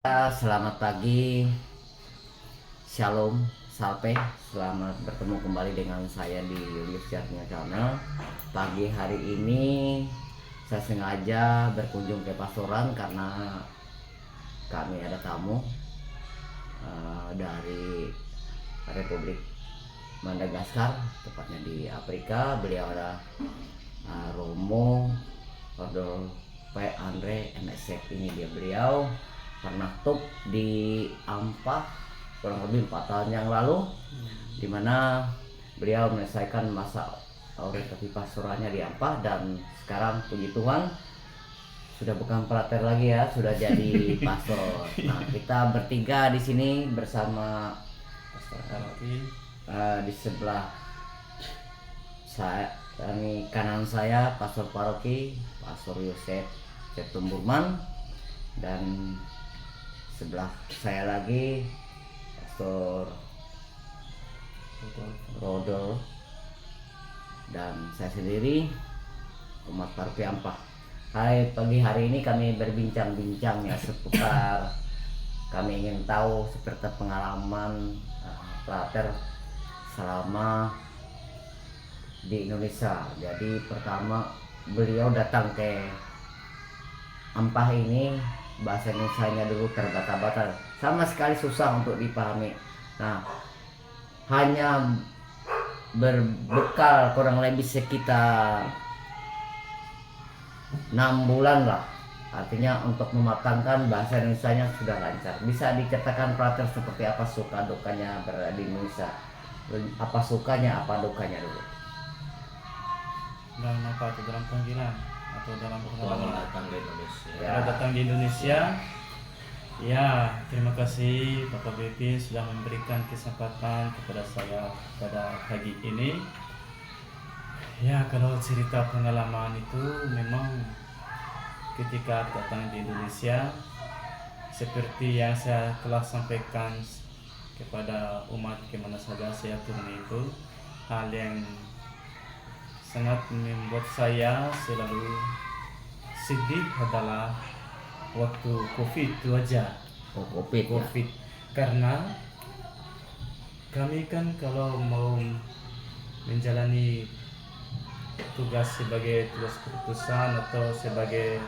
Selamat pagi, Shalom, Salpe. Selamat bertemu kembali dengan saya di Julius Jatnya Channel. Pagi hari ini saya sengaja berkunjung ke Pastoran karena kami ada tamu dari Republik Madagaskar, tepatnya di Afrika. Beliau ada Romo Ordol P. Andre MSC. Ini dia, beliau pernah top di Ampah kurang lebih 4 tahun yang lalu, di mana beliau menyelesaikan masa orientasi pastoralnya di Ampah, dan sekarang puji Tuhan sudah bukan prater lagi ya, sudah jadi pastor. Nah, kita bertiga di sini bersama di sebelah saya, ini kanan saya Pastor Paroki, Pastor Yosef Cetumburman, dan sebelah saya lagi Pastor Rodol, dan saya sendiri umat Paroki Ampah. Pagi hari ini kami berbincang-bincang ya seputar kami ingin tahu seperti pengalaman prater selama di Indonesia. Jadi pertama beliau datang ke Ampah ini, bahasa Indonesianya dulu terbata-bata, sama sekali susah untuk dipahami. Nah, hanya berbekal kurang lebih sekitar 6 bulan lah, artinya untuk mematangkan bahasa Indonesianya sudah lancar. Bisa dikatakan prater seperti apa suka dukanya berada di Indonesia, apa sukanya apa dukanya dulu. Dalam apa atau dalam panggilan atau dalam pengalaman datang ke Indonesia. ya. Datang di Indonesia, ya terima kasih Bapak BP sudah memberikan kesempatan kepada saya pada pagi ini. Ya, kalau cerita pengalaman itu memang ketika datang di Indonesia, seperti yang saya telah sampaikan kepada umat kemana saja saya turun, itu hal yang sangat membuat saya selalu sedih adalah waktu COVID itu aja. COVID. Karena kami kan kalau mau menjalani tugas sebagai tugas perutusan atau sebagai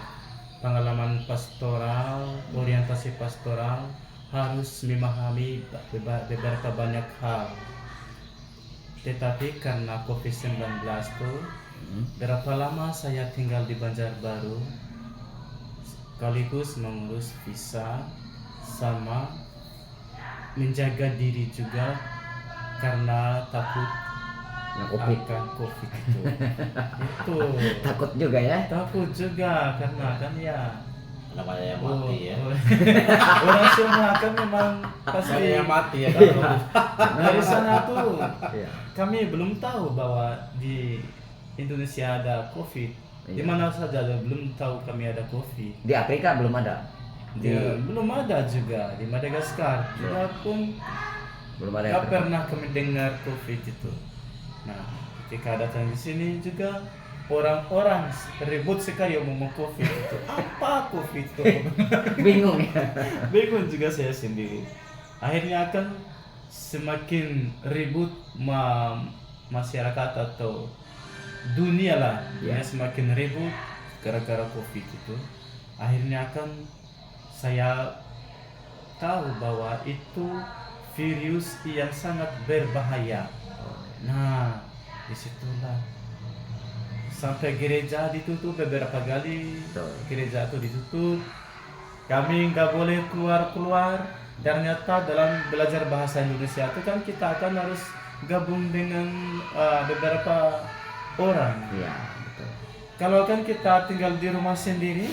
pengalaman pastoral, orientasi pastoral, harus memahami beberapa banyak hal. Tetapi karena COVID-19 tuh, berapa lama saya tinggal di Banjarbaru, sekaligus mengurus visa sama menjaga diri juga karena takut akan COVID itu. Itu Takut juga ya? takut juga karena kan ya Namanya yang mati ya. orang semua kan memang pasti Namanya yang mati ya. dari sana tuh. Iya. Kami belum tahu bahwa di Indonesia ada COVID. Di Iya. mana saja belum tahu kami ada COVID. Di Afrika belum ada. Belum ada juga di Madagaskar juga pun Belum ada. nggak pernah kami dengar COVID itu. Nah, ketika datang di sini juga orang-orang ribut sekali ngomong COVID itu. Apa COVID itu? Bingung ya. Bingung juga saya sendiri. Akhirnya akan semakin ribut masyarakat atau dunia lah, Ya. semakin ribut gara-gara COVID itu. Akhirnya akan saya tahu bahwa itu virus yang sangat berbahaya. Nah, disitulah sampai gereja ditutup beberapa kali. Betul. Gereja itu ditutup, kami nggak boleh keluar. Ternyata dalam belajar bahasa Indonesia itu kan kita akan harus gabung dengan beberapa orang. Iya, betul. Kalau kan kita tinggal di rumah sendiri,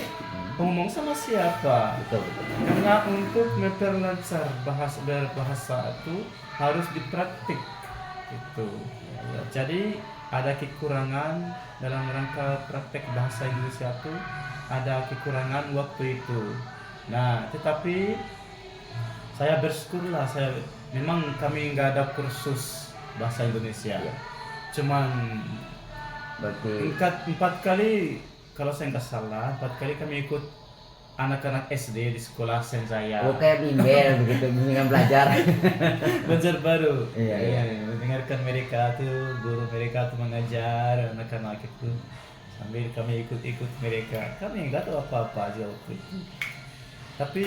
ngomong sama siapa? Betul. Karena untuk memperlancar berbahasa itu harus dipraktik itu. Jadi ada kekurangan dalam rangka praktek bahasa Indonesia itu, ada kekurangan waktu itu. Nah, tetapi saya bersyukurlah, saya memang kami nggak ada kursus bahasa Indonesia. Iya. Cuman Berarti 4 kali, kalau saya nggak salah 4 kali kami ikut anak-anak SD di sekolah saya. Oh kayak bimbel begitu, bimbingan belajar. Belajar baru. Iya, iya. Mendengarkan mereka tuh, guru mereka tuh mengajar anak-anak itu. Sambil kami ikut-ikut mereka. Kami nggak tahu apa-apa aja waktu itu. Tapi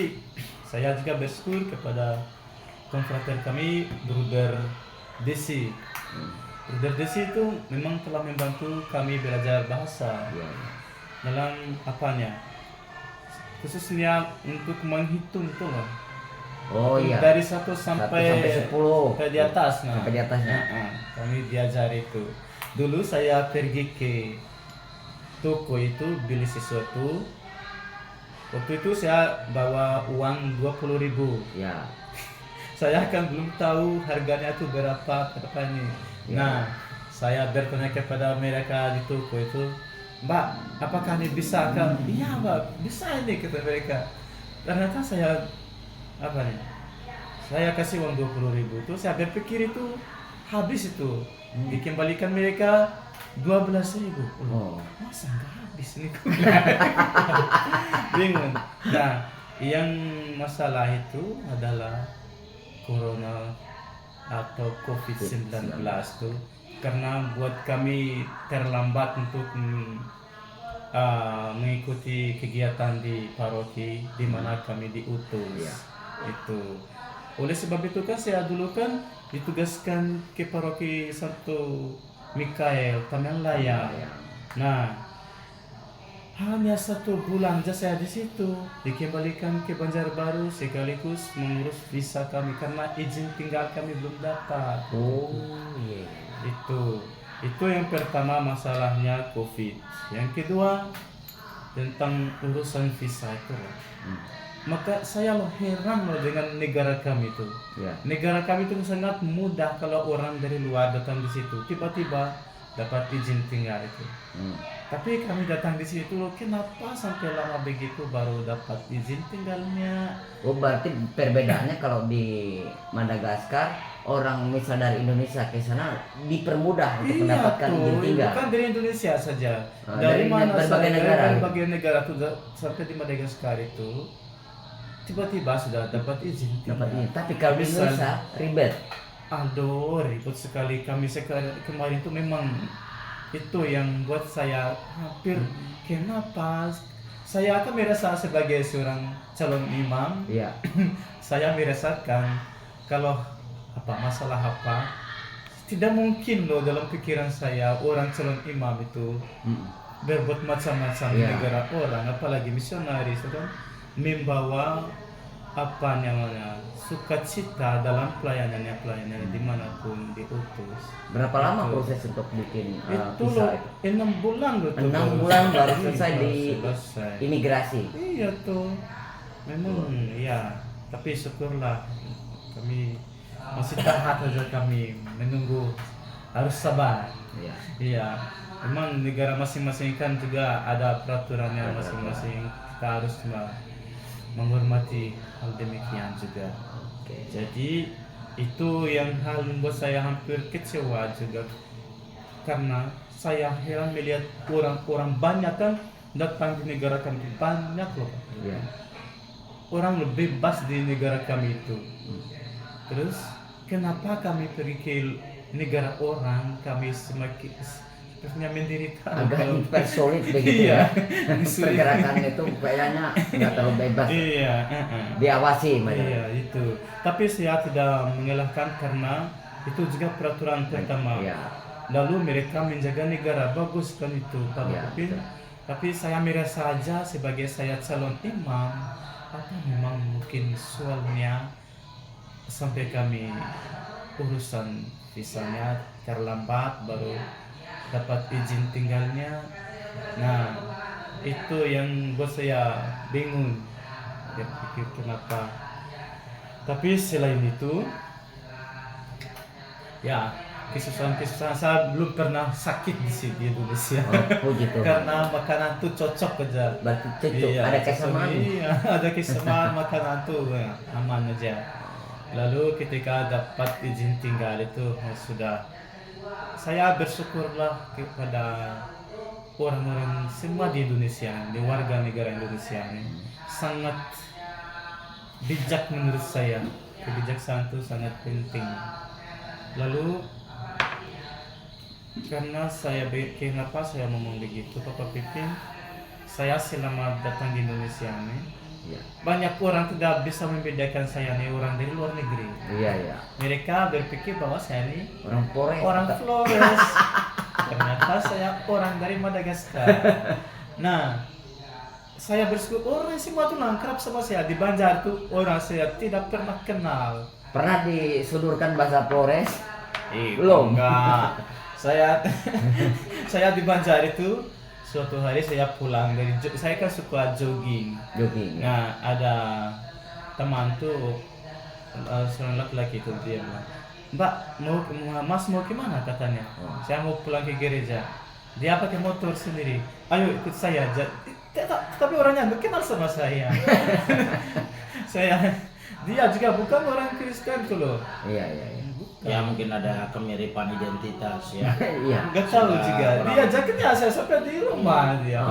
saya juga bersyukur kepada konfrater kami, Bruder Desi. Bruder Desi itu memang telah membantu kami belajar bahasa Iya, iya. dalam apanya, khususnya untuk menghitung tuh loh. Oh iya. Dari 1 1 sampai sampai 10. di atas. Nah, Sampai di atasnya. kami diajar itu. Dulu saya pergi ke toko itu beli sesuatu. Waktu itu saya bawa uang 20.000. Ya. Saya kan belum tahu harganya itu berapa ini. Ya. Nah, saya bertanya kepada mereka di toko itu, Mbak, apakah ini bisa kan? Iya Mbak, bisa ini, kata mereka. Ternyata saya saya kasih uang 20.000 itu, saya berpikir itu habis itu. Dikembalikan mereka 12.000. Oh. Masa nggak habis nih? Bingung. Nah, yang masalah itu adalah corona atau COVID-19 tuh, karena buat kami terlambat untuk mengikuti kegiatan di paroki di mana kami diutus. Ya. Itu oleh sebab itu kan saya dulu kan ditugaskan ke paroki Santo Mikael Tamanlaya. Nah, hanya 1 bulan saja saya di situ, dikembalikan ke Banjarbaru sekaligus mengurus visa kami karena izin tinggal kami belum dapat. Oh iya. Itu yang pertama, masalahnya COVID. Yang kedua tentang urusan visa itu. Maka saya heran loh dengan negara kami itu. Ya. Negara kami itu sangat mudah kalau orang dari luar datang di situ, tiba-tiba dapat izin tinggal itu. Tapi kami datang di situ, kenapa sampai lama begitu baru dapat izin tinggalnya? Oh berarti perbedaannya kalau di Madagaskar orang misal dari Indonesia ke sana dipermudah untuk mendapatkan izin tinggal. Bukan dari Indonesia saja. Dari mana berbagai saja, negara. dari berbagai negara tuh sampai di Madagaskar itu tiba-tiba sudah dapat izin tinggal. Dapat izin. Tapi kalau di Misal- Indonesia ribet. Aduh, ribut sekali kami kemarin itu memang itu yang buat saya hampir kenapa saya akan merasa sebagai seorang calon imam. Iya. Saya merasakan kalau masalah tidak mungkin loh dalam pikiran saya orang calon imam itu berbuat macam-macam di Iya. negara orang, apalagi misionaris kan membawa sukacita dalam pelayanannya dimanapun diutus. Berapa lama Itu. proses untuk bikin Itu visa loh, itu? 6 bulan loh tuh. 6 bulan baru selesai di Selesai. imigrasi. Iya tuh, memang ya. Tapi syukurlah kami masih tahan aja, kami menunggu, harus sabar. Iya. Iya, memang negara masing-masing kan juga ada peraturannya masing-masing. Kita harus menghormati hal demikian juga. Oke. Jadi itu yang hal membuat saya hampir kecewa juga, karena saya heran melihat orang-orang banyak kan datang di negara kami, banyak loh. Iya. Orang lebih bebas di negara kami itu. Terus kenapa kami pergi ke negara orang, kami semakin sepertinya menderita. Agak dipersulit begitu Iya. ya. Pergerakan itu kayaknya nggak terlalu bebas. Iya, Diawasi mereka. iya itu. Tapi saya tidak mengelakkan karena itu juga peraturan pertama. Iya. Lalu mereka menjaga negara, bagus kan itu Pak Iya, Pupin. betul. Tapi saya merasa aja sebagai saya calon imam, apa memang mungkin soalnya sampai kami urusan visanya terlambat baru dapat izin tinggalnya. Nah, itu yang buat saya bingung. Dia pikir kenapa. Tapi selain itu, ya kesusahan saya belum pernah sakit di sini di Indonesia. Oh gitu. Karena makanan tuh cocok aja. Berarti cocok. Iya, Ada cocok. kesamaan. Iya, ada kesamaan makanan tuh aman aja. Lalu ketika dapat izin tinggal itu sudah, saya bersyukurlah kepada orang-orang semua di Indonesia, di warga negara Indonesia ini sangat bijak menurut saya. Kebijaksanaan itu sangat penting. Lalu kenapa saya ngomong begitu, Bapak Pipin? Saya selama datang di Indonesia ini, Iya. banyak orang tidak bisa membedakan saya nih orang dari luar negeri. Iya, iya. Mereka berpikir bahwa saya ini Orang Flores. orang Flores. Ternyata saya orang dari Madagaskar. Nah, saya bersyukur orang semua tuh akrab sama saya. Di Banjar tuh orang saya tidak pernah kenal. Pernah disodorkan bahasa Flores? Belum. Enggak. Saya di Banjar itu suatu hari saya pulang dari saya kan suka jogging. Jogging. Nah, ada teman tuh seorang laki-laki itu dia bilang, "Mbak, Mas mau kemana?" katanya. Oh. "Saya mau pulang ke gereja." Dia pakai motor sendiri. "Ayo ikut saya." Tapi orangnya nggak kenal sama saya. Dia juga bukan orang Kristen tuh loh. Iya, iya, iya. Ya mungkin ada kemiripan identitas ya. Iya. Nggak tahu Sudah juga. orang- Dia jaketnya saya sampai di rumah dia.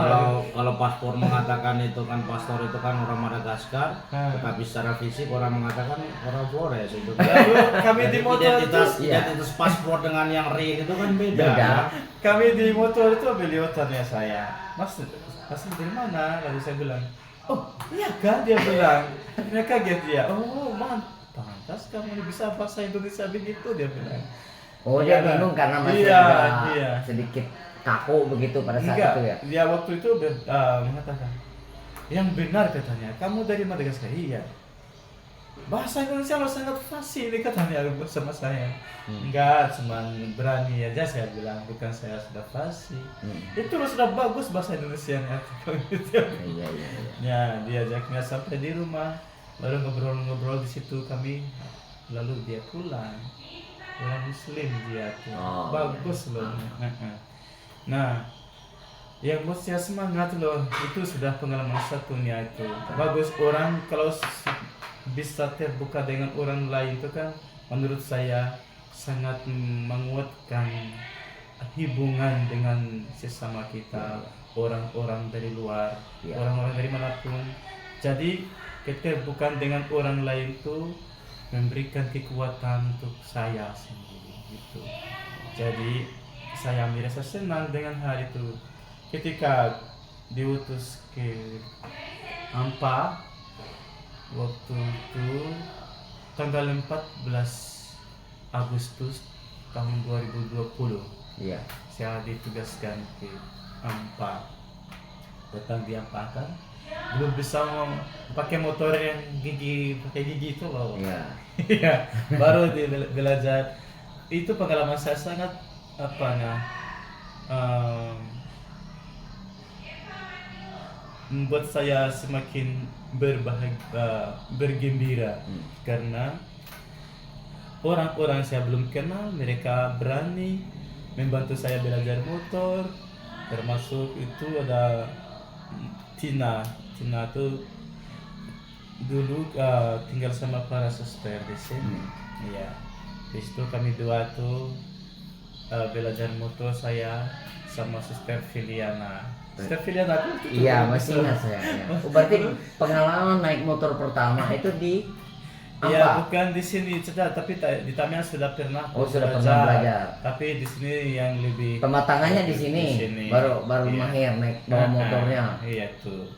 Kalau paspor mengatakan itu kan pastor itu kan orang Madagaskar, Hmm. tetapi secara fisik orang mengatakan orang Flores itu. Lalu kami di Jadi motor identitas itu, Iya. identitas paspor dengan yang real itu kan beda. Beda. Ya? kami di motor itu beliau tanya saya, "Mas, asli dari mana?" Lalu saya bilang, "Oh, iya kan?" Dia bilang. Dia kaget dia. "Oh, pantas kamu bisa bahasa Indonesia begitu," dia bilang. Oh, dia Iya, bingung karena masih iya, ada iya. sedikit kaku begitu pada saat Enggak, itu ya. dia waktu itu mengatakan, "Yang benar," katanya, "kamu dari Madagaskar." "Iya." "Bahasa Indonesia lo sangat fasih," dia katanya sama saya. Enggak, cuman berani aja saya bilang, bukan saya sudah fasih. Itu lo sudah bagus bahasa Indonesia nya. Iya, iya, iya. Ya, dia ajaknya sampai di rumah, baru ngobrol-ngobrol di situ kami, lalu dia pulang. Orang Muslim dia tuh, Oh, bagus loh. Nah, yang buat saya semangat loh, itu sudah pengalaman satunya itu. Bagus orang kalau bisa terbuka dengan orang lain itu kan, menurut saya sangat menguatkan hubungan dengan sesama kita, orang-orang dari luar, Ya. orang-orang dari manapun. Jadi keterbukaan dengan orang lain itu memberikan kekuatan untuk saya sendiri gitu. Jadi saya merasa senang dengan hal itu. Ketika diutus ke Ampa waktu itu tanggal 14 Agustus tahun 2020 Iya. saya ditugaskan ke Ampa. Datang di Ampa kan belum bisa pakai motor yang pakai gigi itu loh. Iya. Iya, baru belajar. Itu pengalaman saya sangat membuat saya semakin bergembira karena orang-orang saya belum kenal, mereka berani membantu saya belajar motor, termasuk itu ada Tina tuh dulu tinggal sama para suster di sini. Iya. Di situ kami dua tuh belajar motor saya sama suster Filiana. Suster Filiana tuh Iya, masih ingat saya. Ya. Oh, berarti pengalaman naik motor pertama itu di Iya, apa? bukan di sini saja, tapi di Tamiang sudah pernah. Oh, sudah pernah belajar. Tapi di sini yang lebih Pematangannya di sini. Baru Iya. mahir naik bawa motornya. Iya tuh.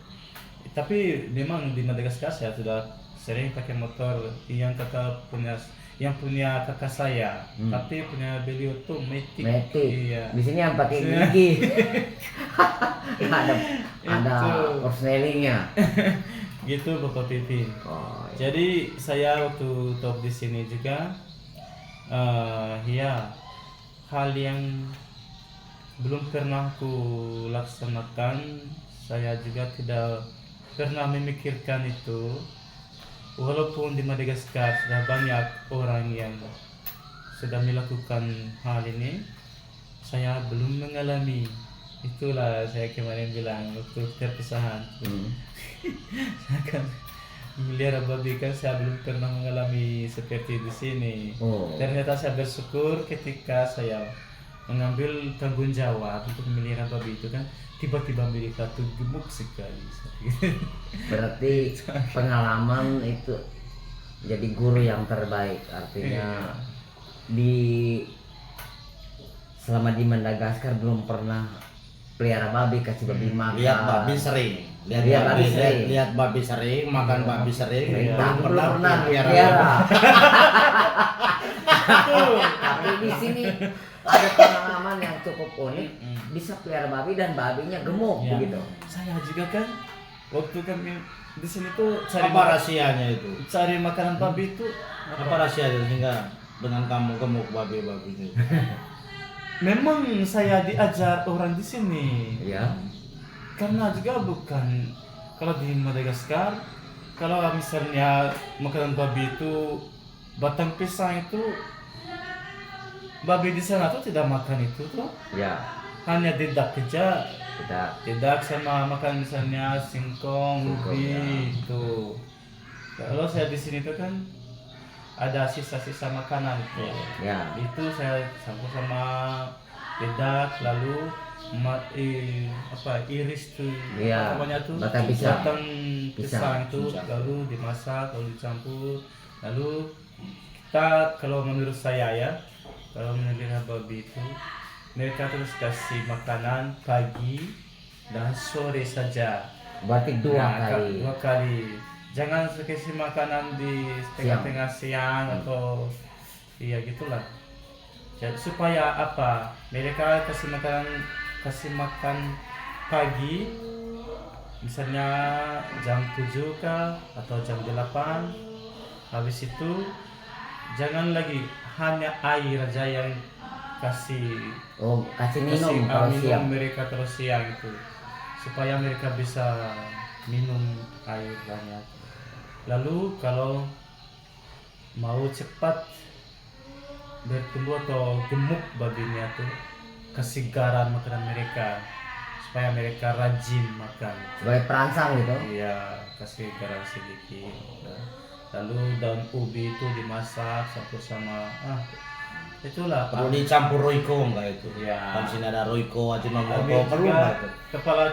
Tapi memang di Madagaskar saya sudah sering pakai motor yang punya kakak saya. Tapi punya beliau tuh Matic. Matic. Iya. Di sini yang pakai gigi. ada Itu. persnelingnya. Gitu Bapak Pipin. Oh, iya. Jadi saya waktu top di sini juga, ya hal yang belum pernah ku laksanakan, saya juga tidak pernah memikirkan itu. Walaupun di Madagaskar sudah banyak orang yang sudah melakukan hal ini, saya belum mengalami. Itulah saya kemarin bilang waktu perpisahan. Saya kan melihara babi kan saya belum pernah mengalami seperti di sini. Oh. Ternyata saya bersyukur ketika saya mengambil tanggung jawab untuk memelihara babi itu kan, tiba-tiba mereka tuh gemuk sekali. Berarti pengalaman itu jadi guru yang terbaik, artinya di selama di Madagaskar belum pernah pelihara babi, kasih babi makan. Lihat babi sering. Lihat babi sering, makan babi sering. Belum pernah pelihara. pelihara. Tapi di sini ada pengalaman yang cukup unik, bisa pelihara babi dan babinya gemuk Ya. begitu. Saya juga kan waktu kami di sini tuh Apa rahasianya itu? cari makanan babi itu Apa rahasianya sehingga dengan kamu gemuk babi-babi itu? memang saya diajar orang di sini. Ya. Karena juga bukan kalau di Madagaskar, kalau misalnya makanan babi itu batang pisang itu, babi di sana tuh tidak makan itu tuh, Ya. hanya dedak aja, Kita dedak sama makan misalnya singkong, Singkong, ubi ya. itu. Kalau saya di sini tuh kan ada sisa-sisa makanan tuh. ya. Itu saya campur sama dedak, lalu iris tuh Iya, apa namanya tuh, batang pisang. batang pisang itu Pisang. lalu dimasak, lalu dicampur, lalu kita, kalau menurut saya ya, kalau memelihara babi itu mereka terus kasih makanan pagi dan sore saja. Berarti dua Nah, kali. dua kali. Jangan kasih makanan di tengah-tengah siang atau iya gitulah. Jadi supaya apa? Mereka kasih makan pagi, misalnya jam 7 kah atau jam 8. Habis itu jangan lagi hanya air aja yang kasih Oh, kasih minum kalau minum siang. mereka terus siang itu, supaya mereka bisa minum air banyak. Lalu kalau mau cepat bertumbuh atau gemuk babinya tuh, kasih garam makanan mereka supaya mereka rajin makan. Sebagai perangsang gitu. Iya, kasih garam sedikit. Lalu daun ubi itu dimasak campur sama itulah. Perlu dicampur roiko enggak itu? Ya. Kan sini ada roiko, ajinomoto, Ambil perlu juga enggak itu?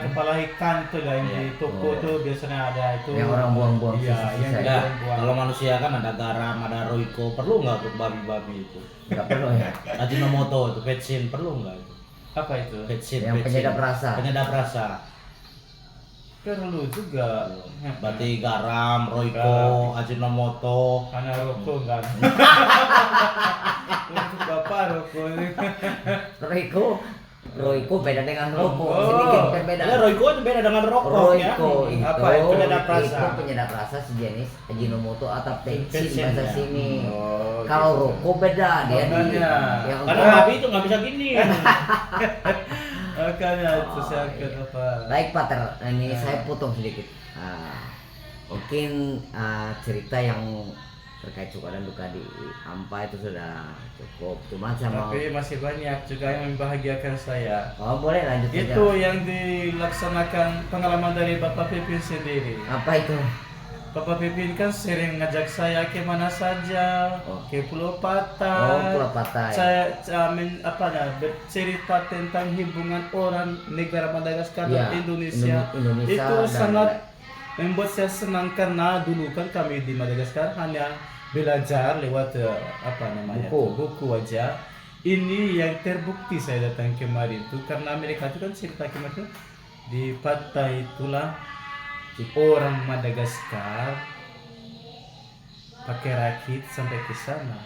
kepala ikan tuh lah yang di toko Oh. tuh biasanya ada itu. Yang orang buang-buang Iya, sisa-sisa yang ya. Ya, dibuang-buang. kalau manusia kan ada garam, ada roiko, perlu nggak untuk babi-babi itu? Enggak perlu ya. Ajinomoto itu, vetsin perlu nggak itu? Apa itu? Vetsin, Yang penyedap rasa. Penyedap rasa. Perlu juga. Berarti garam, roiko, ajinomoto. Karena rokok kan. Untuk bapak rokok ini. Roiko beda dengan rokok. Oh. Sedikit berbeda. Ya, roiko itu beda dengan rokok ya. Roiko itu, Apa itu? Penyedap rasa. itu penyedap rasa sejenis ajinomoto atau Vetsin, peksin bahasa ya. sini. Oh, Kalau gitu. rokok beda dia di Makanya. yang Karena babi itu nggak bisa gini. Makanya itu Oh, saya iya. kenapa. Baik Pater, ini saya potong sedikit. Mungkin cerita yang terkait suka dan duka di Ampa itu sudah cukup. Cuma saya mau, Tapi masih banyak juga yang membahagiakan saya. oh boleh lanjut saja. Itu yang dilaksanakan pengalaman dari Bapak Pipin sendiri. Apa itu? Bapak Pipin kan sering ngajak saya ke mana saja, Oh. ke Pulau Oh, Patai. Pulau Patai. Saya bercerita tentang hubungan orang negara Madagaskar Ya, dan Indonesia. Indonesia Itu dan- sangat membuat saya senang karena dulu kan kami di Madagaskar hanya belajar lewat buku aja. Ini yang terbukti saya datang kemarin tuh karena mereka itu kan cerita kemarin tuh di Patai itulah orang Madagaskar pakai rakit sampai ke sana.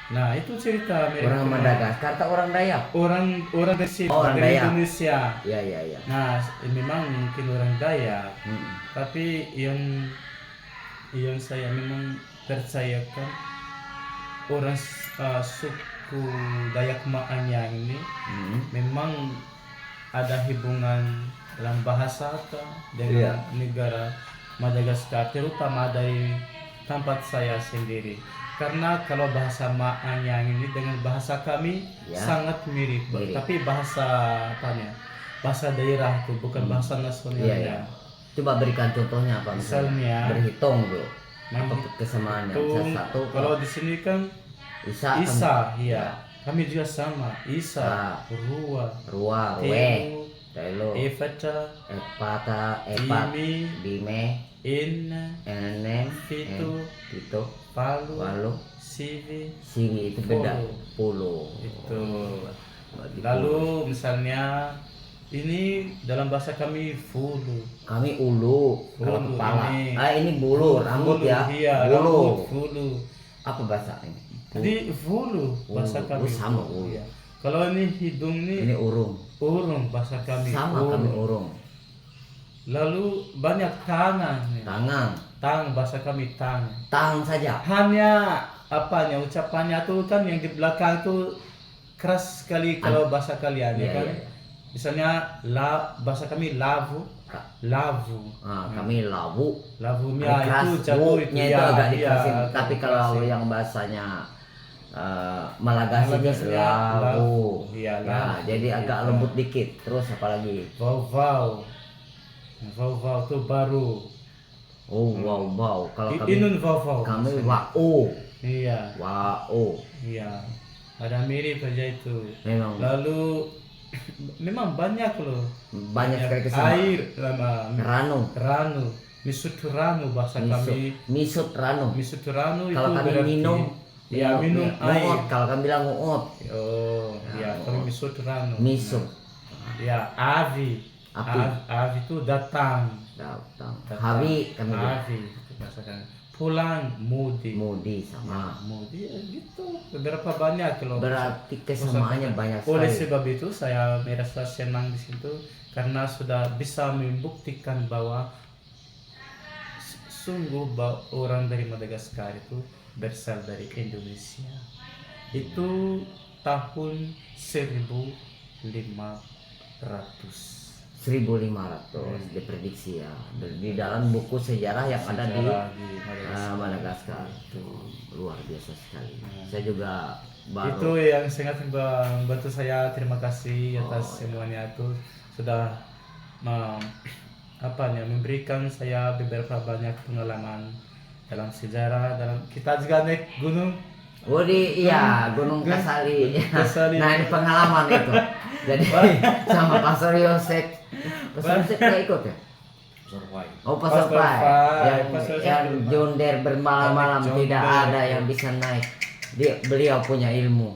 Nah itu cerita mereka. Orang Madagaskar atau orang Dayak? Orang dari sini, Oh, orang dari Dayak. Indonesia. Ya ya ya. Nah memang mungkin orang Dayak, Mm-mm. tapi yang saya memang percayakan orang suku Dayak Maanyang ini Mm. memang ada hubungan dalam bahasa dengan negara Madagaskar, terutama dari tempat saya sendiri. Karena kalau bahasa Maanyang ini dengan bahasa kami Ya. sangat mirip, Mirip. tapi bahasa bahasa daerah itu bukan bahasa nasionalnya. Iya, iya. Coba berikan contohnya apa Misalnya, berhitung dulu. Apa menghitung, kesamaan yang satu? kalau di sini kan Isa. Isa, iya. Kami juga sama. Isa, Rua, Rua, Rue, Temu, Telo, Evata, Epata, Epat, Dimi, Dime, Inna, Enem, Fito, Tito, Palu, Walu, Sivi. Sini itu beda. Puluh. Itu. Bagi puluh. Lalu misalnya ini dalam bahasa kami fulu. Kami ulu, kalau Ulu kepala. ini. Ini bulu, rambut Fulu, ya. Iya, Bulu. rambut fulu. Apa bahasa ini? Jadi fulu bahasa Ulu. kami. Oh, sama, fulu, ulu. ya. Kalau ini hidung Ini nih urung. urung bahasa kami. Sama urung. kami urung. Lalu banyak tangan nih. Tangan, Tang bahasa kami tang. tang saja. Hanya apanya ucapannya tuh kan yang di belakang tuh keras sekali kalau bahasa kalian ya Iya, kan. iya, iya. Misalnya bahasa kami lavu, lavu. Kami lawu. Lavunya Keras, itu jago itu wu-nya itu ya, agak iya, dikerasin. agak Tapi kalau dikerasin. yang bahasanya Malagasy Malagasnya lawu. lavu. Iya, Ya, lavu. jadi agak Iya. lembut dikit. Terus apa lagi? Vau-vau. Vau-vau tuh baru. Oh, wow. Kalau kami Inun vau-vau. kami wau. Iya, Wau. iya. Ada mirip aja itu. Memang Lalu memang banyak loh. banyak sekali kesamaan. Air, Ranu, ranu, misuturanu bahasa kami. misut ranu. Misuturanu itu Kalau kami berarti minum, ya minum air. nguot. Kalau kami bilang nguot, Oh, Ya, ya kami misuturanu. misut. Ya, avi. Api. Avi itu datang. Datang. Datang. Hawi kami bilang. Avi itu bahasa kami. Pulang, mudi. Mudi sama. Mudi ya gitu. Beberapa banyak loh. Berarti kesamaannya banyak Oleh sekali. sebab itu saya merasa senang di situ karena sudah bisa membuktikan bahwa sungguh bahwa orang dari Madagaskar itu berasal dari Indonesia. Itu tahun 1500. 1500 diprediksi ya. Di dalam buku sejarah yang ada di Sejarah di Madagaskar. Madagaskar. Itu luar biasa sekali. Saya juga Itu baru yang sangat membantu saya. Terima kasih atas semuanya itu sudah memberikan saya beberapa banyak pengalaman dalam sejarah. Dalam kita juga naik gunung. iya, Gunung Kasali. Kasali. Nah, ini pengalaman itu. Jadi sama Pastor Yosef. Pastor Yosef nggak ikut ya? Survive. Oh, Pastor Pastor Pai. Pai. Yang Pastor Yosef yang belum. jonder bermalam-malam Jonder. tidak ada yang bisa naik. Beliau punya ilmu.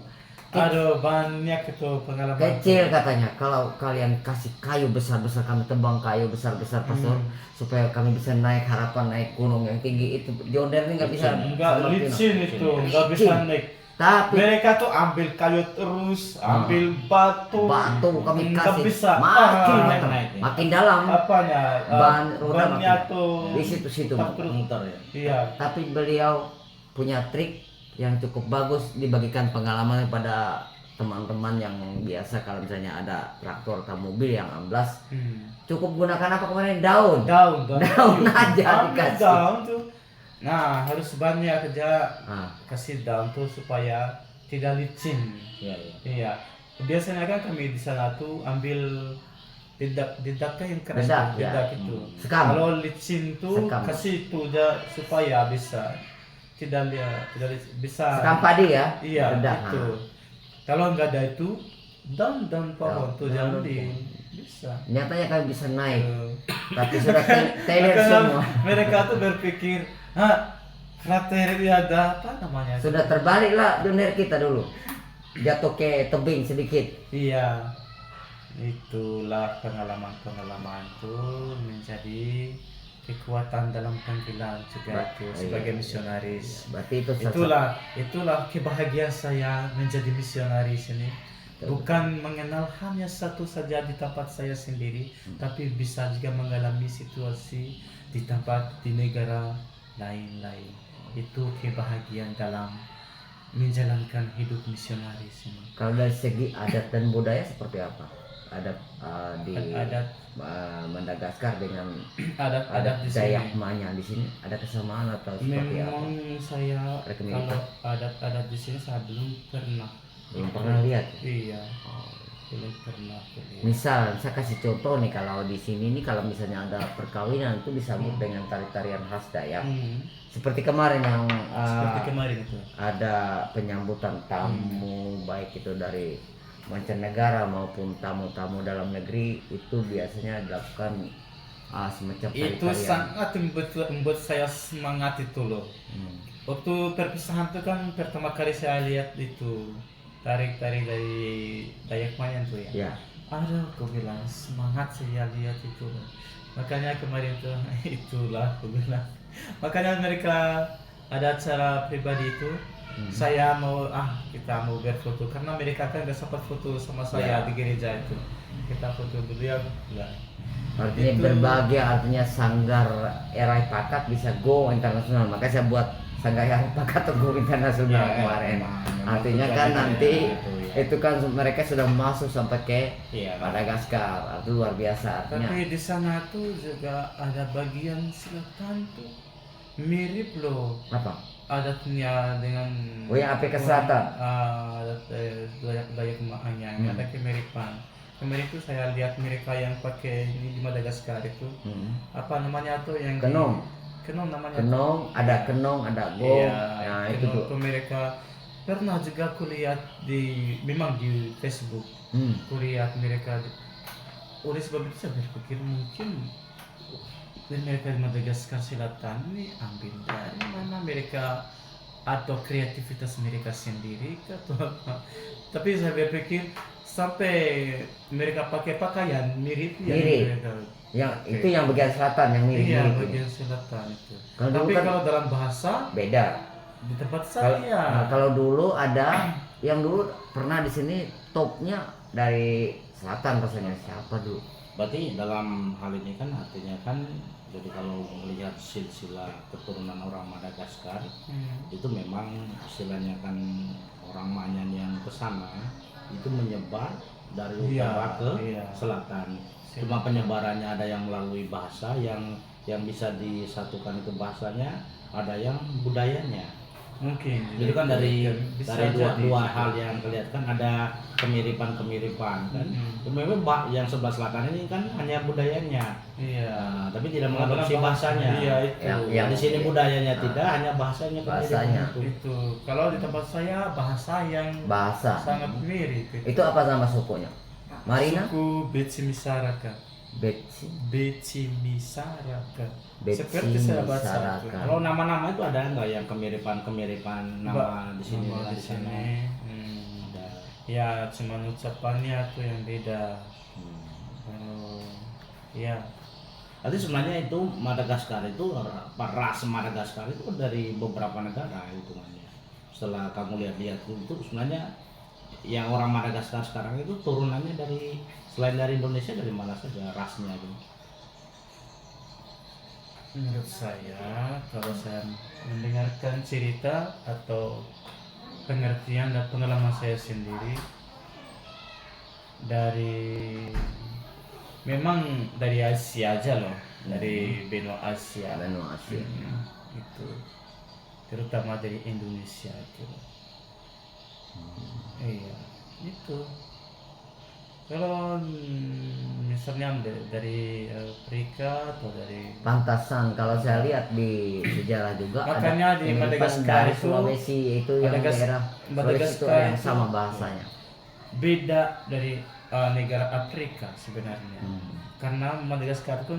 Aduh, banyak itu pengalaman. Kecil katanya, kalau kalian kasih kayu besar-besar, kami tebang kayu besar-besar Pastor, supaya kami bisa naik, harapan naik gunung yang tinggi itu. Jonder ini nggak bisa. Enggak sama Pino. licin itu, enggak bisa Licin. naik. Tapi Mereka tuh ambil kayu terus, ambil batu. batu kami Nggak kasih bisa. makin Ah, dalam, naik. makin dalam. Apanya? Ban roda bannya makin tuh di situ-situ. tak terus. Muter ya. Iya. Tapi beliau punya trik yang cukup bagus, dibagikan pengalaman kepada teman-teman yang biasa. Kalau misalnya ada traktor atau mobil yang amblas, cukup gunakan apa kemarin? Daun. Daun aja Ambil dikasih. daun tuh. Nah, harus banyak aja Ah, kasih daun tuh supaya tidak licin. Iya, iya. Iya. Biasanya kan kami di sana tuh ambil dedak yang keras Dedak, tuh, ya. dedak itu. Sekam. Kalau licin tuh Sekam. kasih itu aja supaya bisa tidak bisa. sekam padi ya. Iya, Dedak, itu. Kalau nggak ada itu daun pohon tuh Daun jangan di pohon. bisa. Nyatanya kami bisa naik, Eh, tapi sudah teler Makanya semua. mereka tuh berpikir, frater ini ada apa namanya? Sudah terbalik lah dunia kita dulu. Jatuh ke tebing sedikit. Iya, itulah pengalaman-pengalaman tuh menjadi kekuatan dalam panggilan juga itu sebagai misionaris. Berarti itu Itulah kebahagiaan saya menjadi misionaris ini. Bukan mengenal hanya satu saja di tempat saya sendiri, tapi bisa juga mengalami situasi di tempat di negara lain-lain. Itu kebahagiaan dalam menjalankan hidup misionaris ini. Kalau dari segi adat dan budaya seperti apa? Adat di Adat Madagaskar dengan adat di Dayak sini. Manya di sini ada kesamaan atau seperti apa? Memang saya Rekomendasi. kalau adat-adat di sini saya belum pernah Belum pernah lihat. Iya. Oh, belum pernah aku lihat. Misal saya kasih contoh nih, kalau di sini nih kalau misalnya ada perkawinan itu disambut dengan tari-tarian khas Dayak. Seperti kemarin yang Seperti kemarin itu. ada penyambutan tamu baik itu dari mancanegara maupun tamu-tamu dalam negeri, itu biasanya dilakukan semacam Itu tari-tarian. sangat membuat saya semangat itu loh. Waktu perpisahan itu kan pertama kali saya lihat itu tari-tari dari Dayak Mayan tuh ya. Ya, Aduh, aku bilang semangat saya lihat itu. Makanya kemarin tuh itulah aku bilang. Makanya mereka ada acara pribadi itu. Saya mau kita mau berfoto karena mereka kan gak sempat foto sama saya Ya. di gereja itu. Kita foto beliau enggak. artinya Itu- berbahagia, artinya Sanggar Erai Pakat bisa go internasional. Makanya saya buat Sanggar Erai Pakat atau go internasional Ya, kemarin. memang Artinya itu kan jadinya nanti gitu, ya. itu kan mereka sudah masuk sampai ke Iya. Madagaskar. Itu luar biasa artinya. Tapi di sana tuh juga ada bagian selatan tuh mirip loh Apa? adatnya dengan Oh, yang Afrika Selatan? Adat Dayak Maanya ada kemiripan. Kemarin itu saya lihat mereka yang pakai ini di Madagaskar itu apa namanya tuh yang di- Kenong. Kenong namanya. Kenong, ada kenong, ada gong. Iya, Nah, itu Kenong tuh. tuh mereka pernah juga aku lihat memang di Facebook. Aku lihat mereka oleh sebab itu saya berpikir mungkin dan mereka di Madagaskar Selatan ini ambil dari mana mereka atau kreativitas mereka sendiri atau apa. Tapi saya berpikir sampai mereka pakai pakaian mirip ya Mirip. mereka. Yang itu yang bagian selatan yang Iya, mirip-mirip. bagian selatan itu. Kalau dulu Tapi kan- kalau dalam bahasa Beda. di tempat Kalau saya kalau dulu ada yang dulu pernah di sini topnya dari selatan, rasanya siapa dulu? Berarti dalam hal ini kan artinya kan, jadi kalau melihat silsilah keturunan orang Madagaskar itu memang istilahnya kan orang Manyan yang ke sana itu menyebar dari Iya, utara ke iya. selatan. Cuma penyebarannya ada yang melalui bahasa yang bisa disatukan itu bahasanya, ada yang budayanya. mungkin. Jadi kan dari Bisa dua jadi. hal yang kelihatan ada kemiripan kan. Memang yang sebelah selatan ini kan hanya budayanya. Iya. Nah, tapi tidak mengadopsi bahasanya. Iya itu. Yang Di sini budayanya Nah. tidak, hanya bahasanya Bahasanya. kemiripan itu. Itu kalau di tempat saya bahasa yang Bahasa. sangat mirip. Itu apa nama sukunya? Marina? Suku Betsimisaraka. Betsy. Betsimisaraka. Betsi Seperti saya baca. Misaraka. itu. Kalau nama-nama itu ada nggak yang kemiripan nama di sini Nama dengan di di sana? sini. Ada. Ya cuma ucapannya tuh yang beda. Ya. Berarti sebenarnya itu Madagaskar itu ras Madagaskar itu dari beberapa negara hitungannya. Setelah kamu lihat-lihat itu sebenarnya yang orang Madagaskar sekarang itu turunannya dari selain dari Indonesia dari mana saja rasnya gitu. Menurut saya, kalau saya mendengarkan cerita atau pengertian dan pengalaman saya sendiri dari memang dari Asia aja loh, dari benua Asia. Benua Asia. Itu terutama dari Indonesia itu. Iya, itu. Kalau misalnya dari Afrika atau dari Pantasan kalau saya lihat di sejarah juga Makanya ada di kemiripan Madagaskar dari itu- Sulawesi itu yang daerah Sulawesi itu Madagaskar yang itu- sama bahasanya. beda dari negara Afrika sebenarnya, karena Madagaskar itu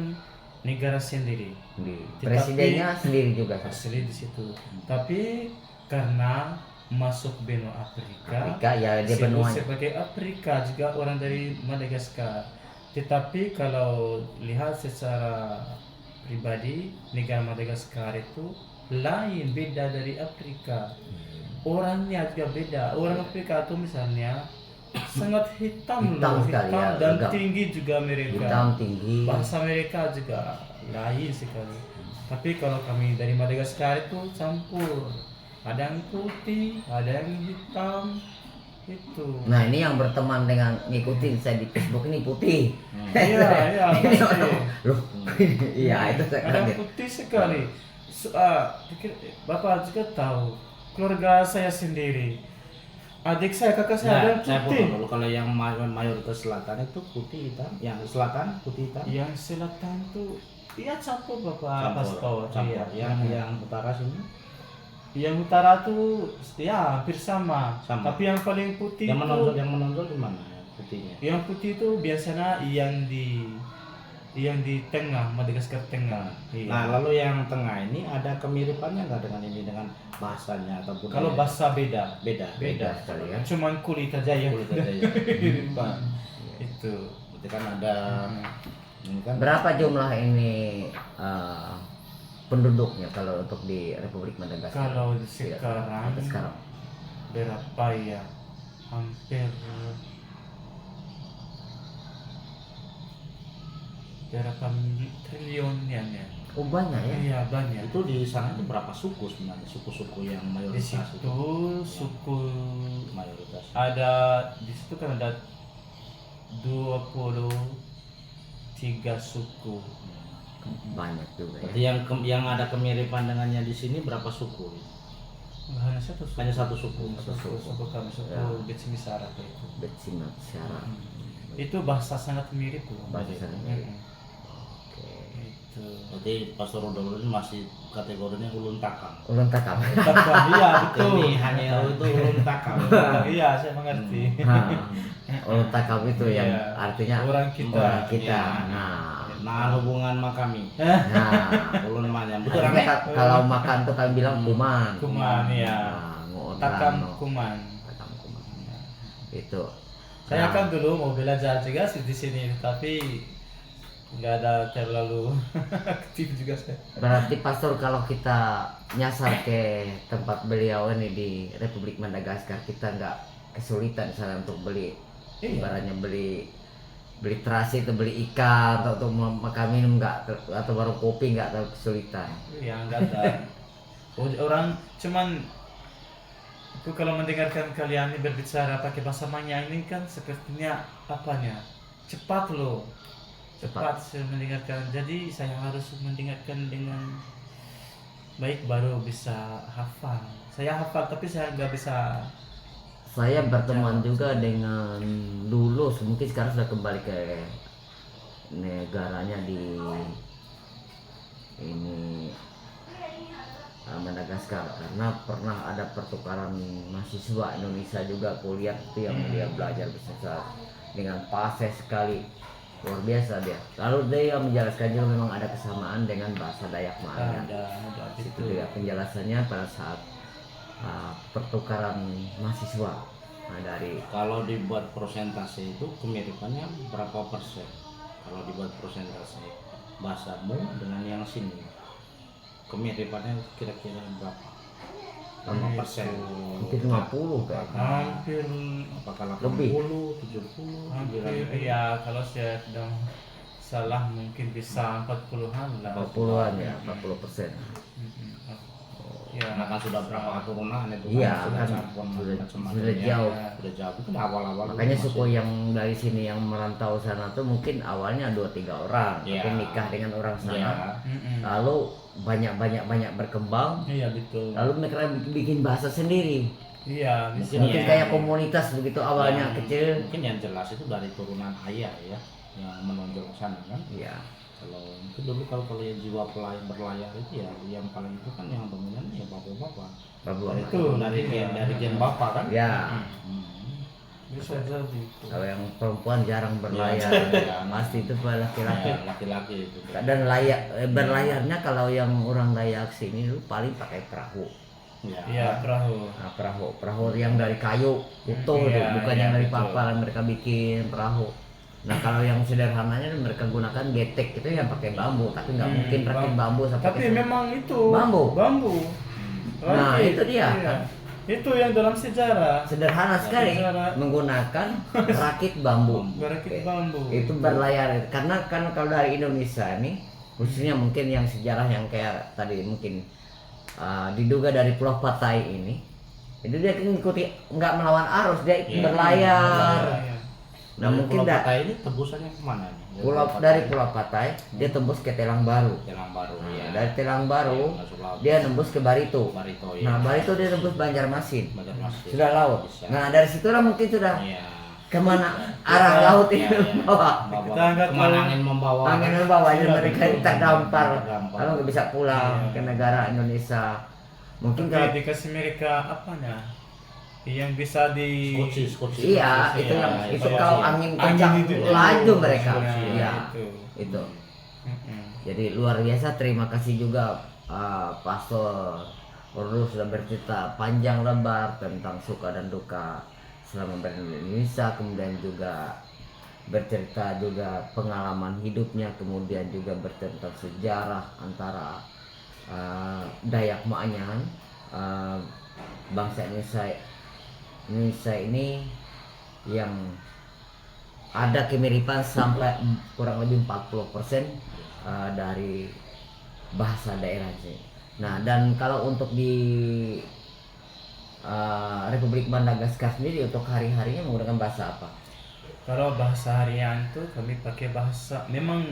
negara sendiri, Tetapi- Presidennya sendiri juga. asli di situ. Tapi karena masuk benua Afrika, Afrika ya dia disebut benuanya. sebagai Afrika juga orang dari Madagaskar. Tetapi kalau lihat secara pribadi, negara Madagaskar itu lain, beda dari Afrika. Orangnya juga beda. Orang Afrika itu misalnya sangat hitam, Hitam loh, sekali ya, dan legam. tinggi juga mereka. Hitam tinggi. Bahasa mereka juga lain sekali. Tapi kalau kami dari Madagaskar itu campur. Ada yang putih, ada yang hitam. Itu. Nah ini yang berteman dengan ngikutin saya di Facebook ini putih. Iya, iya, Ini pasti. Loh, iya itu saya Ada kaget. putih sekali. Pikir Bapak juga tahu keluarga saya sendiri. Adik saya, kakak saya ada Nah, yang saya putih. potong dulu. Kalau yang mayoritas selatan itu putih hitam, yang selatan putih hitam. Yang selatan tuh iya campur Bapak Campur, Pastor. campur. Iya. Yang utara sini, Yang utara tuh ya hampir sama. Sama. Tapi yang paling putih yang tuh menonjol di mana ya, putihnya? yang putih itu biasanya yang di tengah, Madagaskar tengah. Iya. Nah, lalu yang tengah ini ada kemiripannya nggak dengan ini, dengan bahasanya ataupun Kalau bahasa beda. beda? Beda sekali ya. Cuman kulit aja yang Kulit aja ya. Pak. Itu. Berarti kan ada ini kan Berapa jumlah ini penduduknya kalau untuk di Republik Madagaskar? Kalau Tidak, sekarang sampai sekarang. berapa ya? Hampir berapa triliun ya? Oh banyak ya. Iya banyak. itu di sana itu berapa suku sebenarnya, suku-suku yang Di mayoritas situ itu suku mayoritas. di situ kan ada 23 suku. Banyak juga ya. Berarti yang ada kemiripan dengannya di sini berapa suku? Hanya satu suku. Hanya satu suku. Suku kami suku Ya. Betsimisara itu. Betsimat syarat. Itu bahasa sangat mirip loh. Bahasa sangat mirip. Mm-mm. Oke. Itu. Berarti Pastor Rodolo ini masih kategorinya ulun takam. Ulun takam. Iya betul. Ini Hanyero itu ulun takam. Iya saya mengerti. Ulun takam itu yang Iya. artinya Orang kita. orang kita. Iya. Nah, Nah, hubungan sama kami. nah. Ulun mah yang betul Artinya rame. kalau makan tuh kami bilang kuman. Kuman ya. Nah, ngotan, Takam no. kuman. Takam kuman. Itu. Saya Nah, kan dulu mau belajar juga sih di sini, tapi nggak ada terlalu aktif juga saya. berarti Pastor kalau kita nyasar ke tempat beliau ini di Republik Madagaskar, kita nggak kesulitan misalnya untuk beli, Iya. ibaratnya beli terasi atau beli ikan atau untuk makan minum nggak, atau warung kopi nggak terlalu kesulitan. Ya nggak ada. Orang cuman aku kalau mendengarkan kalian ini berbicara pakai bahasa Manya ini kan sepertinya apanya cepat loh. Cepat saya mendengarkan. Jadi saya harus mendengarkan dengan baik baru bisa hafal. Saya hafal tapi saya nggak bisa. Saya berteman juga dengan dulu, mungkin sekarang sudah kembali ke negaranya di ini Madagaskar, karena pernah ada pertukaran mahasiswa Indonesia juga kuliah itu yang dia belajar bahasa dengan fasih sekali, luar biasa dia. Lalu dia menjelaskan juga memang ada kesamaan dengan bahasa Dayak Maya. Ada Itu itu. dia penjelasannya pada saat pertukaran mahasiswa. Nah, dari Kalau dibuat persentase itu kemiripannya berapa persen? Kalau dibuat persentase bahasamu dengan yang sini, kemiripannya kira-kira berapa? Berapa persen? mungkin 50 kan. Hampir Apakah Lebih. 80, 70, hampir 90? ya kalau saya sedang salah mungkin bisa 40-an lah. 40-an ya, 40%. Ya. Karena kan sudah berapa keturunan itu Iya, sudah kan campur sudah macam-macamnya. jauh. Sudah jauh itu kan awal-awal Makanya masih- suku yang dari sini yang merantau sana tuh mungkin awalnya 2-3 orang, Iya. tapi nikah dengan orang sana. Iya. Lalu banyak berkembang. Iya betul. Lalu mereka bikin bahasa sendiri. Iya bisa. Mungkin Iya. kayak komunitas begitu awalnya Yang kecil. mungkin yang jelas itu dari turunan ayah ya yang menonjol ke sana kan. Iya. Kalau itu dulu kalau yang jiwa berlayar itu ya yang paling itu kan yang dominan ya bapak-bapak. Babua. Dari Itu. dari gen bapak kan. Ya. Hmm. Bisa jadi itu. Kalau yang perempuan jarang berlayar, Iya. pasti itu pada laki-laki. Ya, laki-laki itu. Dan berlayarnya kalau yang orang Dayak sini dulu paling pakai perahu. Ya. Iya perahu. Nah, perahu yang dari kayu utuh tuh, Iya, bukan iya, yang dari betul. papan yang mereka bikin perahu. Nah kalau yang sederhananya mereka gunakan getek itu yang pakai bambu, tapi nggak mungkin rakit bambu sampai Tapi ke sana. memang itu Bambu. Nah, Rakit. itu dia, Iya. kan. Itu yang dalam sejarah. Sederhana sekali Sejarah. menggunakan rakit bambu. Berakit bambu. Itu berlayar karena kan kalau dari Indonesia nih khususnya mungkin yang sejarah yang kayak tadi mungkin diduga dari Pulau Patai ini, itu dia kan ngikuti nggak melawan arus, dia Iya. berlayar. Iya. Nah mungkin Pulau dah Patai ini tembusannya kemana nih? dari Pulau Patai dia tembus ke Telang Baru. Telang Baru. Nah, Iya. dari Telang Baru Masuk laut. dia nembus ke Barito. Barito ya. Nah Barito dia nembus Banjarmasin. Banjarmasin. Sudah laut. Bisa. Nah dari situlah mungkin sudah Iya. kemana arah laut Iya, itu iya. bawa. Kita nggak Kemana tahu. angin membawa? Angin membawanya Iya, mereka betul. terdampar. Terdampar. Kalau nggak bisa pulang Iya. ke negara Indonesia. Mungkin Tapi kalau dikasih mereka apanya? Yang bisa di Skotsi. iya itu Iya, yang iya, itu iya, kalau iya. angin kencang itu laju mereka. Nah, Iya itu. itu. Mm-mm. Jadi luar biasa, terima kasih juga Pastor Ordo sudah bercerita panjang lebar tentang suka dan duka selama berada di Indonesia, kemudian juga bercerita juga pengalaman hidupnya, kemudian juga bercerita sejarah antara Dayak Maanyan, bangsa Indonesia ini yang ada kemiripan sampai kurang lebih 40% dari bahasa daerah sih. Nah dan kalau untuk di Republik Madagaskar sendiri untuk hari-harinya menggunakan bahasa apa? Kalau bahasa harian tuh kami pakai bahasa memang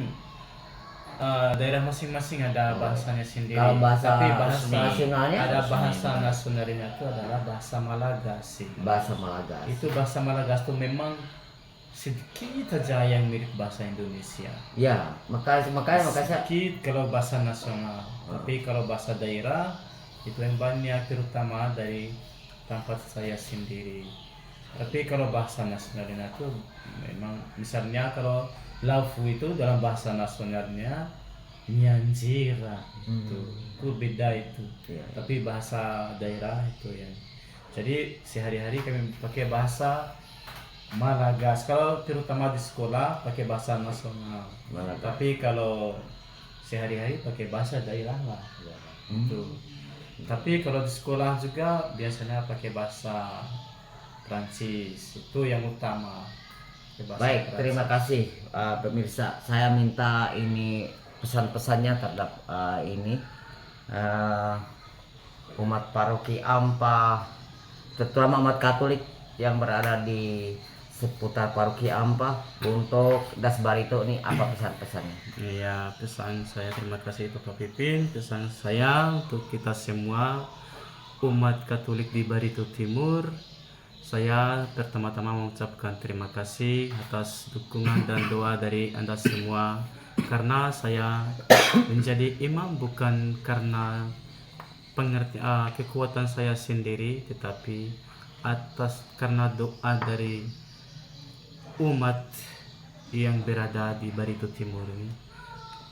daerah masing-masing ada bahasanya sendiri. Kalau bahasa Tapi bahasa nasionalnya ada bahasa nasionalnya itu adalah bahasa Malagasy. bahasa Malagas. Itu bahasa Malagasy itu memang sedikit saja yang mirip bahasa Indonesia. Ya, makanya saya Sedikit kalau bahasa nasional. Tapi kalau bahasa daerah itu yang banyak, terutama dari tempat saya sendiri. Tapi kalau bahasa nasionalnya itu memang misalnya kalau Lafu itu dalam bahasa nasionalnya Nyanjira itu beda itu. Iya. Tapi bahasa daerah itu ya. Jadi sehari-hari kami pakai bahasa Malagas. Kalau terutama di sekolah pakai bahasa nasional. Malagas. Tapi kalau sehari-hari pakai bahasa daerah lah. Itu. Tapi kalau di sekolah juga biasanya pakai bahasa Prancis. Itu yang utama. Pakai bahasa Baik, Prancis. terima kasih pemirsa. Saya minta ini pesan-pesannya terhadap ini umat paroki Ampa, terutama umat Katolik yang berada di seputar paroki Ampa untuk Das Barito ini apa pesan-pesannya? Iya, pesan saya terima kasih Bapak Pipin. Pesan saya untuk kita semua umat Katolik di Barito Timur. Saya pertama-tama mengucapkan terima kasih atas dukungan dan doa dari Anda semua. Karena saya menjadi imam bukan karena kekuatan saya sendiri, tetapi karena doa dari umat yang berada di Barito Timur ini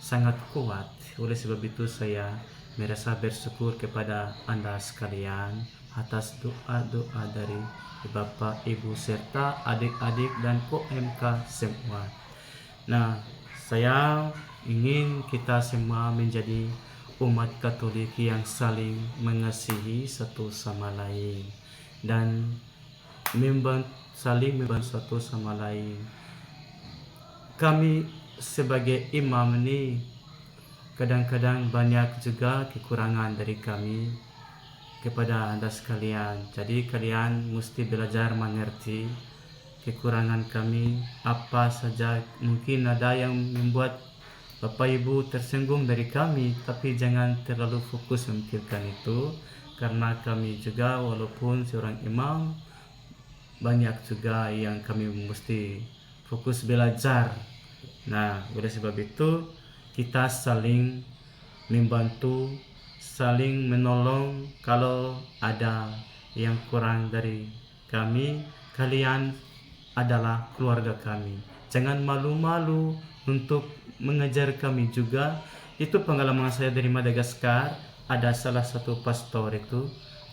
sangat kuat. Oleh sebab itu saya merasa bersyukur kepada Anda sekalian atas doa-doa dari Bapak, Ibu, serta adik-adik dan OMK semua. Nah, saya ingin kita semua menjadi umat Katolik yang saling mengasihi satu sama lain dan saling membantu satu sama lain. Kami sebagai imam ini kadang-kadang banyak juga kekurangan dari kami kepada Anda sekalian. Jadi kalian mesti belajar mengerti kekurangan kami apa saja. Mungkin ada yang membuat Bapak Ibu tersinggung dari kami, tapi jangan terlalu fokus memikirkan itu, karena kami juga walaupun seorang imam banyak juga yang kami mesti fokus belajar. Nah, oleh sebab itu kita saling membantu, saling menolong. Kalau ada yang kurang dari kami, kalian adalah keluarga kami. Jangan malu-malu untuk mengajar kami juga. Itu pengalaman saya dari Madagaskar. Ada salah satu pastor itu,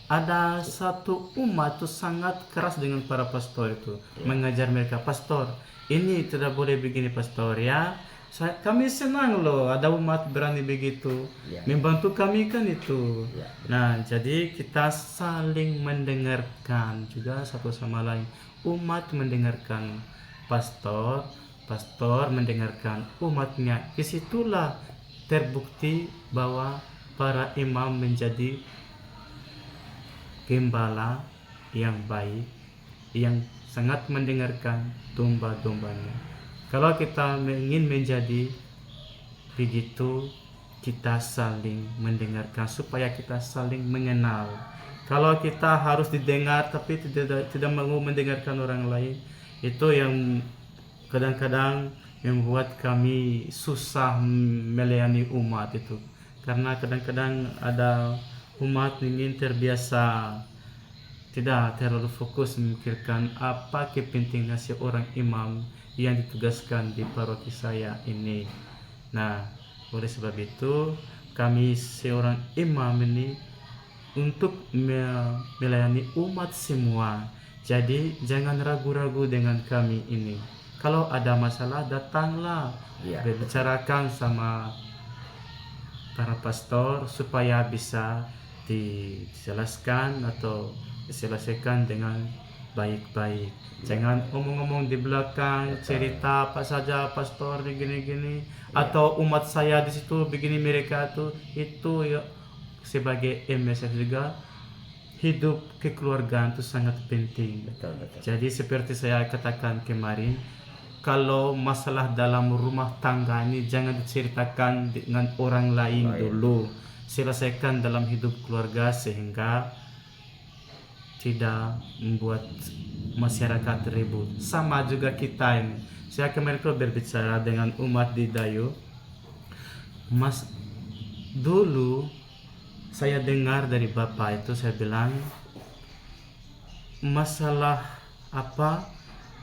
ada satu umat itu sangat keras dengan para pastor itu, mengajar mereka, pastor ini tidak boleh begini pastor ya. Kami senang loh ada umat berani begitu membantu kami kan itu. Nah, jadi kita saling mendengarkan juga satu sama lain. Umat mendengarkan pastor, pastor mendengarkan umatnya. Disitulah terbukti bahwa para imam menjadi gembala yang baik, yang sangat mendengarkan domba-dombanya. Kalau kita ingin menjadi begitu, kita saling mendengarkan supaya kita saling mengenal. Kalau kita harus didengar tapi tidak mau mendengarkan orang lain, itu yang kadang-kadang membuat kami susah melayani umat itu. Karena kadang-kadang ada umat ingin terbiasa tidak terlalu fokus memikirkan apa kepentingan seorang imam yang ditugaskan di paroki saya ini. Nah, oleh sebab itu kami seorang imam ini untuk melayani umat semua. Jadi jangan ragu-ragu dengan kami ini. Kalau ada masalah datanglah, Iya. berbicarakan sama para pastor supaya bisa dijelaskan atau diselesaikan dengan baik-baik. Jangan omong-omong di belakang, cerita apa saja pastor begini-gini atau umat saya di situ begini mereka tuh. Itu ya, sebagai MSF juga hidup kekeluargaan itu sangat penting. Betul, betul. Jadi seperti saya katakan kemarin, kalau masalah dalam rumah tangga ini jangan diceritakan dengan orang lain dulu. Selesaikan dalam hidup keluarga sehingga tidak membuat masyarakat ribut. Sama juga kita ini. Saya kemarin kalau berbicara dengan umat di Dayu, dulu saya dengar dari Bapak itu, saya bilang masalah apa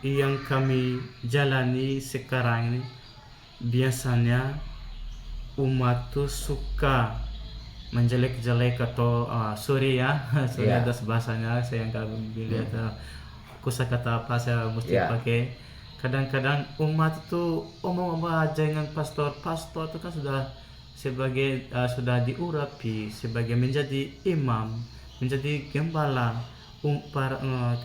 yang kami jalani sekarang ini, biasanya umat tuh suka menjelek-jelek atau sorry ya, sorry Yeah. atas bahasanya, saya nggak lihat kosakata apa saya mesti Yeah. pakai. Kadang-kadang umat itu omong-omong aja dengan pastor itu kan sudah sebagai sudah diurapi sebagai menjadi imam, menjadi gembala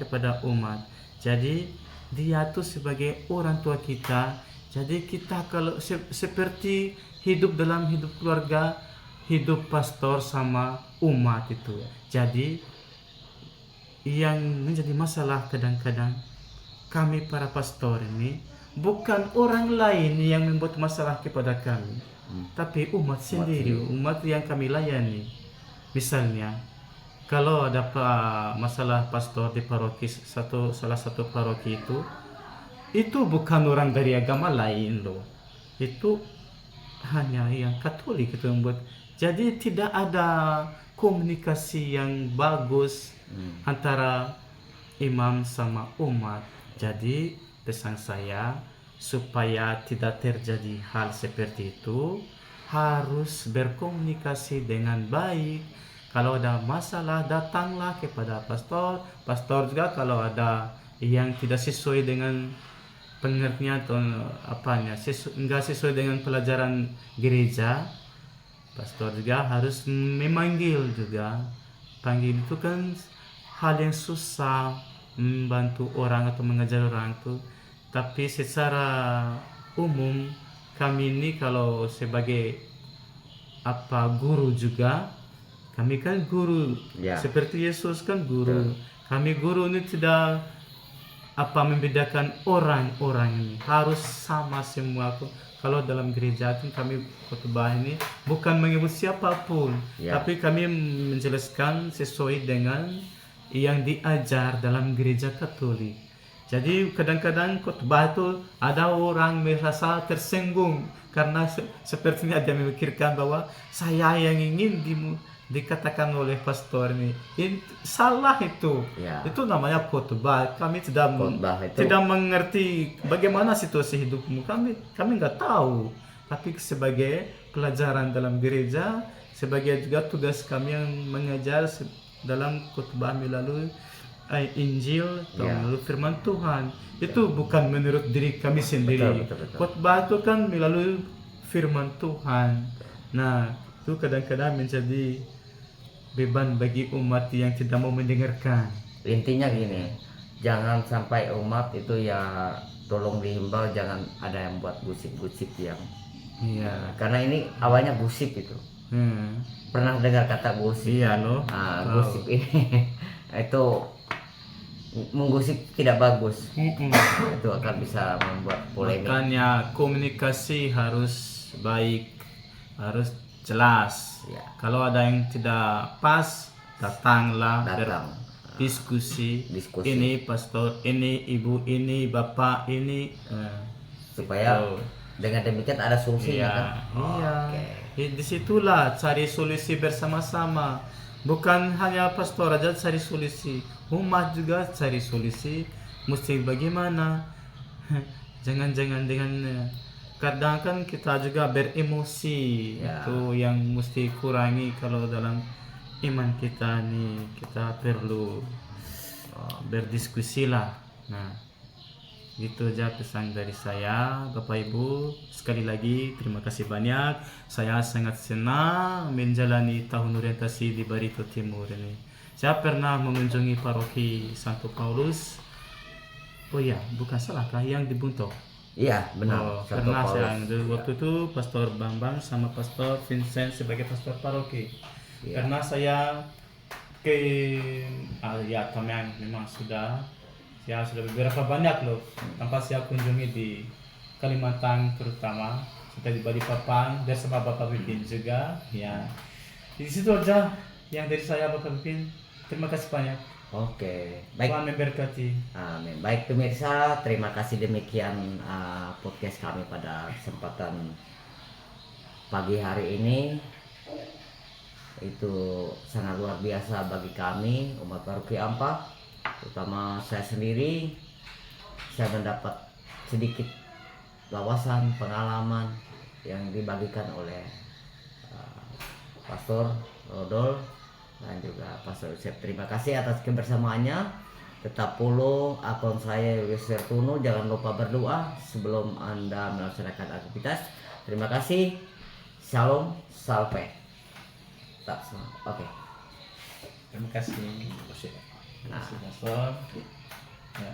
kepada umat. Jadi dia tuh sebagai orang tua kita. Jadi kita kalau seperti hidup dalam hidup keluarga, hidup pastor sama umat itu. Jadi yang menjadi masalah kadang-kadang kami para pastor ini bukan orang lain yang membuat masalah kepada kami, tapi umat sendiri, umat yang kami layani. Misalnya kalau ada masalah pastor di paroki salah satu paroki itu bukan orang dari agama lain loh, itu hanya yang Katolik itu yang buat. Jadi tidak ada komunikasi yang bagus antara imam sama umat. Jadi pesan saya supaya tidak terjadi hal seperti itu, harus berkomunikasi dengan baik. Kalau ada masalah datanglah kepada pastor. Pastor juga kalau ada yang tidak sesuai dengan pengertian atau apanya, enggak sesuai dengan pelajaran gereja, pastor juga harus memanggil juga. Panggil itu kan hal yang susah, membantu orang atau mengajar orang itu. Tapi secara umum kami ini kalau sebagai guru juga, kami kan guru Ya. seperti Yesus kan guru. Kami guru ini tidak membedakan orang-orang ini, harus sama semua. Kalau dalam gereja itu kami khotbah ini bukan menyebut siapapun, Ya. tapi kami menjelaskan sesuai dengan yang diajar dalam gereja Katolik. Jadi kadang-kadang khotbah itu ada orang merasa tersinggung karena sepertinya dia memikirkan bahwa saya yang ingin dikatakan oleh pastor ini salah itu. Ya. Itu namanya khotbah. Kami Khotbah itu- tidak mengerti bagaimana situasi hidupmu. Kami nggak tahu. Tapi sebagai pelajaran dalam gereja, sebagai juga tugas kami yang mengajar dalam khotbah melalui Injil atau Ya. melalui firman Tuhan. Itu bukan menurut diri kami sendiri. Betul. Khotbah itu kan melalui firman Tuhan. Nah, itu kadang-kadang menjadi beban bagi umat yang tidak mau mendengarkan. Intinya gini, jangan sampai umat itu ya tolong dihimbau jangan ada yang buat gosip-gosip yang Iya. karena ini awalnya gosip itu. Pernah dengar kata gosip? Iya loh. Nah, Tahu. gosip ini itu menggosip tidak bagus. Mm-mm. Itu akan bisa membuat polemik. Makanya komunikasi harus baik, harus jelas. Ya. Kalau ada yang tidak pas, datanglah Datang. diskusi. Diskusi. Ini pastor, ini ibu, ini bapak, ini. Supaya gitu. dengan demikian ada solusinya kan. Iya. Oke. Disitulah cari solusi bersama-sama. Bukan hanya pastor aja cari solusi, umat juga cari solusi. Mesti bagaimana? Jangan-jangan dengan kadang kan kita juga beremosi. Ya. Itu yang mesti kurangi kalau dalam iman kita nih. Kita perlu berdiskusi lah. Nah, gitu aja pesan dari saya, Bapak Ibu. Sekali lagi terima kasih banyak. Saya sangat senang menjalani tahun orientasi di Barito Timur ini. Saya pernah mengunjungi paroki Santo Paulus. Oh iya, bukan salah kah yang di Buntok? Iya, benar. Oh, Santo pernah Paulus. saya waktu itu Pastor Bambang sama Pastor Vincent sebagai pastor paroki. Iya. Karena saya ke ya Tomang memang sudah beberapa banyak loh tempat saya kunjungi di Kalimantan terutama, seperti di Balikpapan dan sama Bapak Pipin juga. Ya, di situ aja yang dari saya, Bapak Pipin. Terima kasih banyak. Oke, baik. Tuhan memberkati. Amin. Baik pemirsa, terima kasih demikian podcast kami pada kesempatan pagi hari ini. Itu sangat luar biasa bagi kami umat paroki Ampak, terutama saya sendiri. Saya mendapat sedikit wawasan, pengalaman yang dibagikan oleh Pastor Rodol dan juga Pastor Yosef. Terima kasih atas kebersamaannya. Tetap follow akun saya Yusuf Sertuno. Jangan lupa berdoa sebelum Anda melaksanakan aktivitas. Terima kasih. Shalom, salve. Tetap semangat. Oke. Terima kasih. Terima kasih, Pastor. Ya.